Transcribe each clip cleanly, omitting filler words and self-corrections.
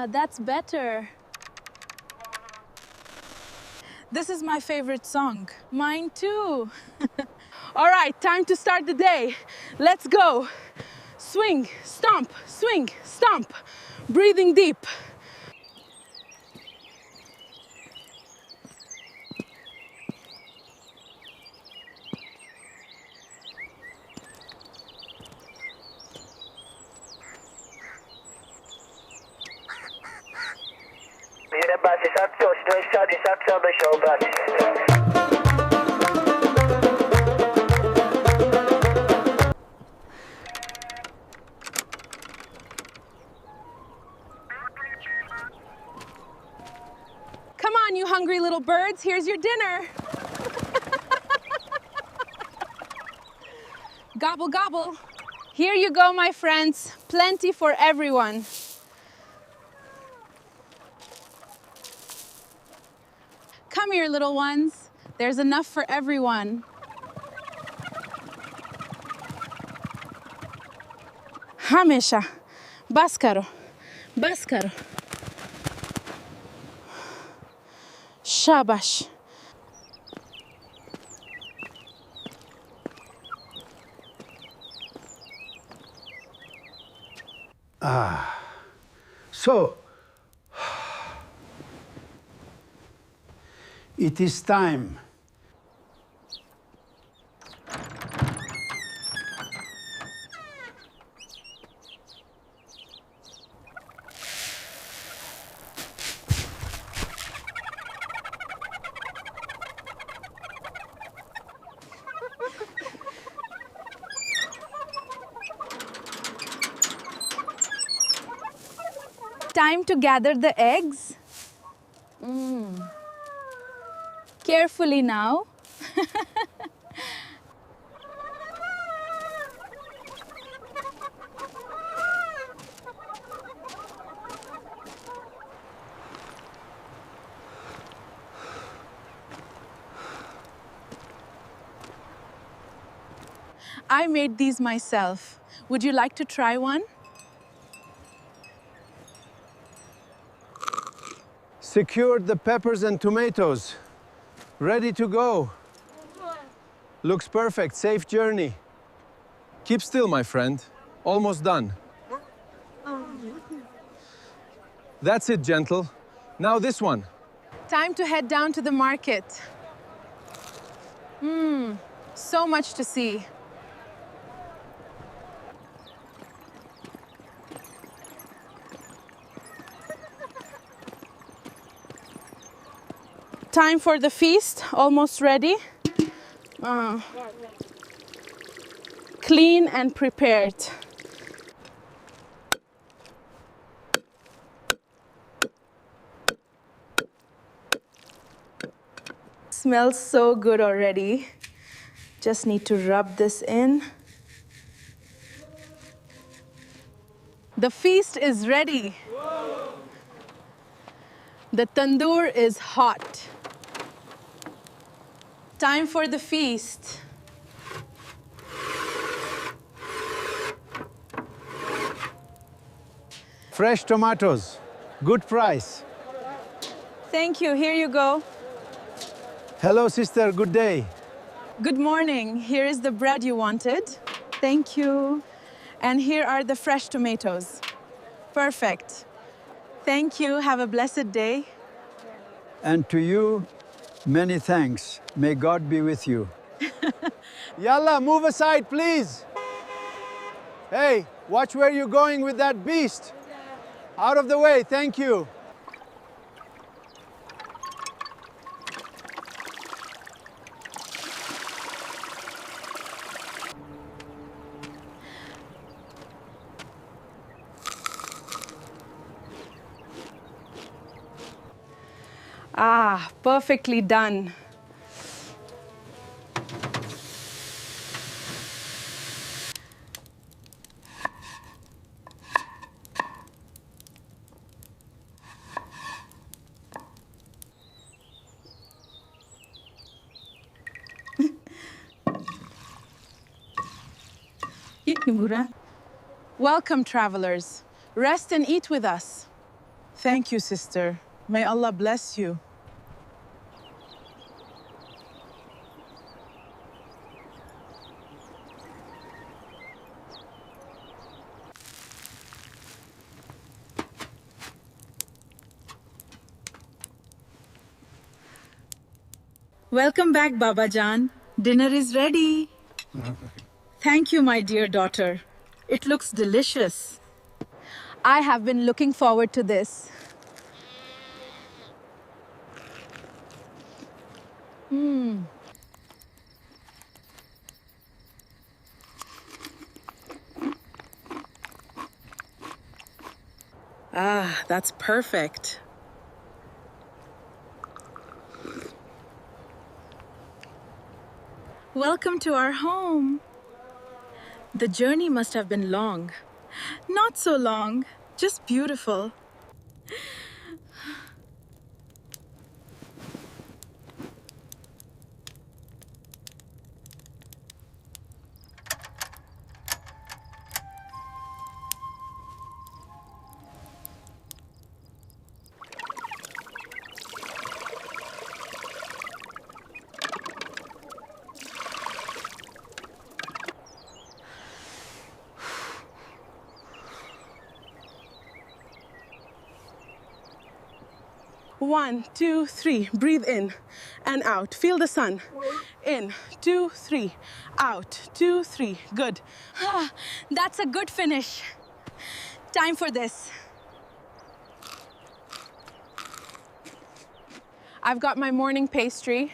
That's better. This is my favorite song. Mine too. All right, time to start the day. Let's go. Swing, stomp, swing, stomp. Breathing deep. Come on, you hungry little birds, here's your dinner. Gobble, gobble. Here you go, my friends. Plenty for everyone. Come here, little ones. There's enough for everyone. Hamesha. Bas karo. Bas karo. Shabash. So, it is time. Time to gather the eggs. Carefully now. I made these myself. Would you like to try one? Secured the peppers and tomatoes. Ready to go. Looks perfect. Safe journey. Keep still, my friend. Almost done. That's it, gentle. Now this one. Time to head down to the market. So much to see. Time for the feast, almost ready. Clean and prepared. Smells so good already. Just need to rub this in. The feast is ready. The tandoor is hot. Time for the feast. Fresh tomatoes. Good price. Thank you. Here you go. Hello, sister. Good day. Good morning. Here is the bread you wanted. Thank you. And here are the fresh tomatoes. Perfect. Thank you. Have a blessed day. And to you, many thanks. May God be with you. Yalla, move aside, please. Hey, watch where you're going with that beast. Out of the way, thank you. Perfectly done. Welcome, travelers. Rest and eat with us. Thank you, sister. May Allah bless you. Welcome back, Baba Jan. Dinner is ready. Thank you, my dear daughter. It looks delicious. I have been looking forward to this. Ah, that's perfect. Welcome to our home. The journey must have been long. Not so long, just beautiful. One, two, three. Breathe in and out. Feel the sun. In, 2, 3. Out, 2, 3. Good. That's a good finish. Time for this. I've got my morning pastry.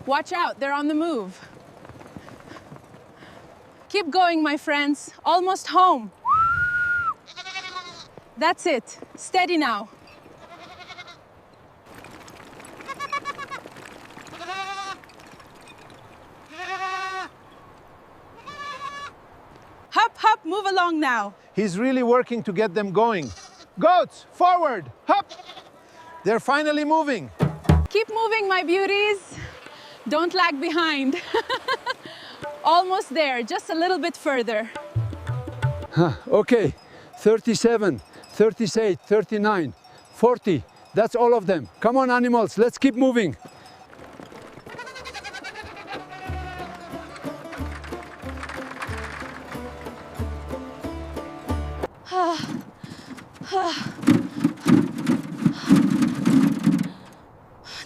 Watch out, they're on the move. Keep going, my friends. Almost home. That's it. Steady now. Hop, hop, move along now. He's really working to get them going. Goats, forward, hop! They're finally moving. Keep moving, my beauties. Don't lag behind. Almost there, just a little bit further. Okay, 37, 38, 39, 40. That's all of them. Come on, animals, let's keep moving.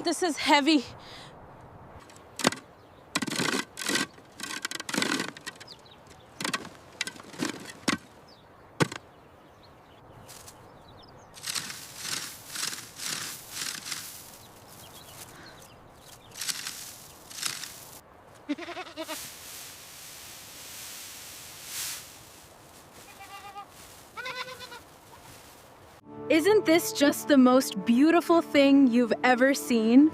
This is heavy. Isn't this just the most beautiful thing you've ever seen?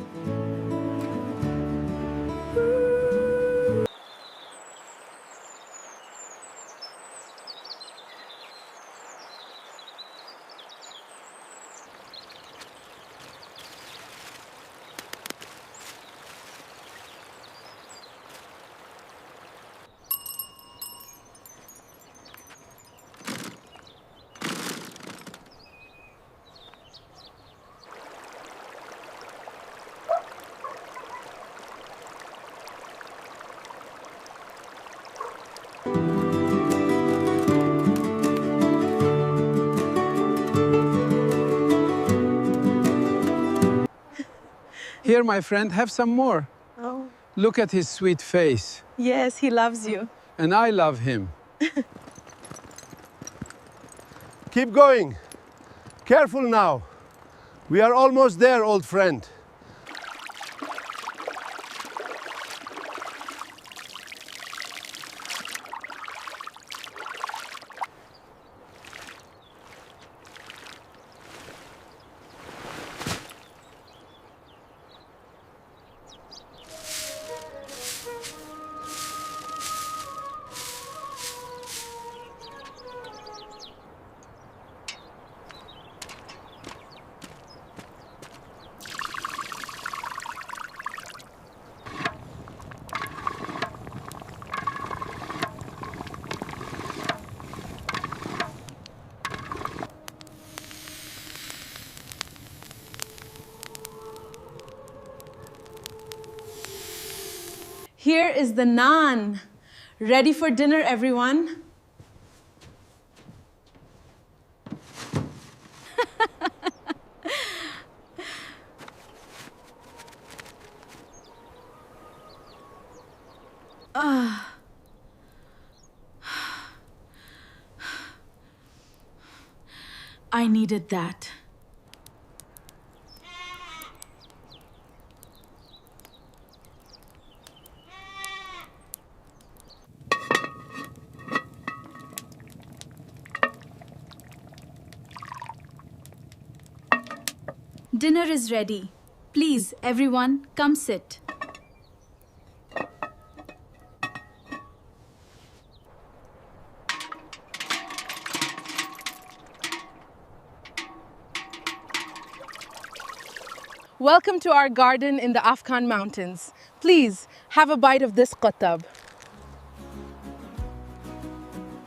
Here, my friend, have some more. Oh. Look at his sweet face. Yes, he loves you. And I love him. Keep going. Careful now. We are almost there, old friend. Here is the naan. Ready for dinner, everyone? I needed that. Dinner is ready. Please, everyone, come sit. Welcome to our garden in the Afghan mountains. Please, have a bite of this qatab.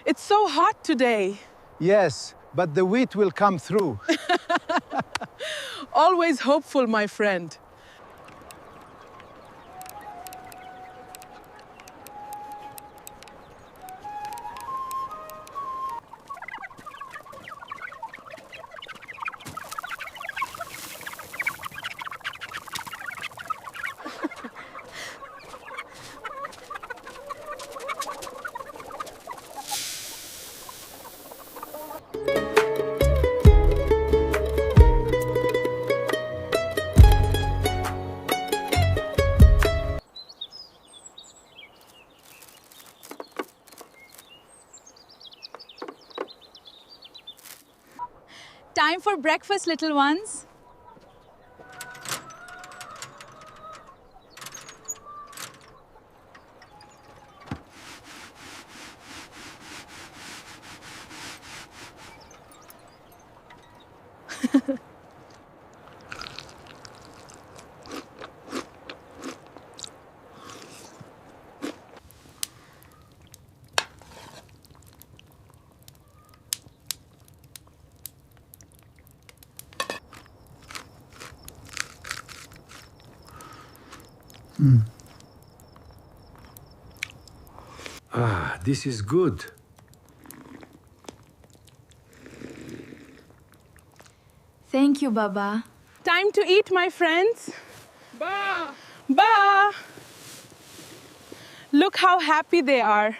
It's so hot today. Yes, but the wheat will come through. Always hopeful, my friend. Time for breakfast, little ones. Ah, this is good. Thank you, Baba. Time to eat, my friends. Ba! Ba! Look how happy they are.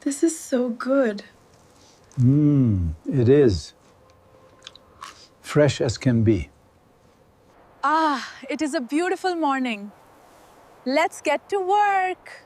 This is so good. It is. Fresh as can be. Ah, it is a beautiful morning. Let's get to work.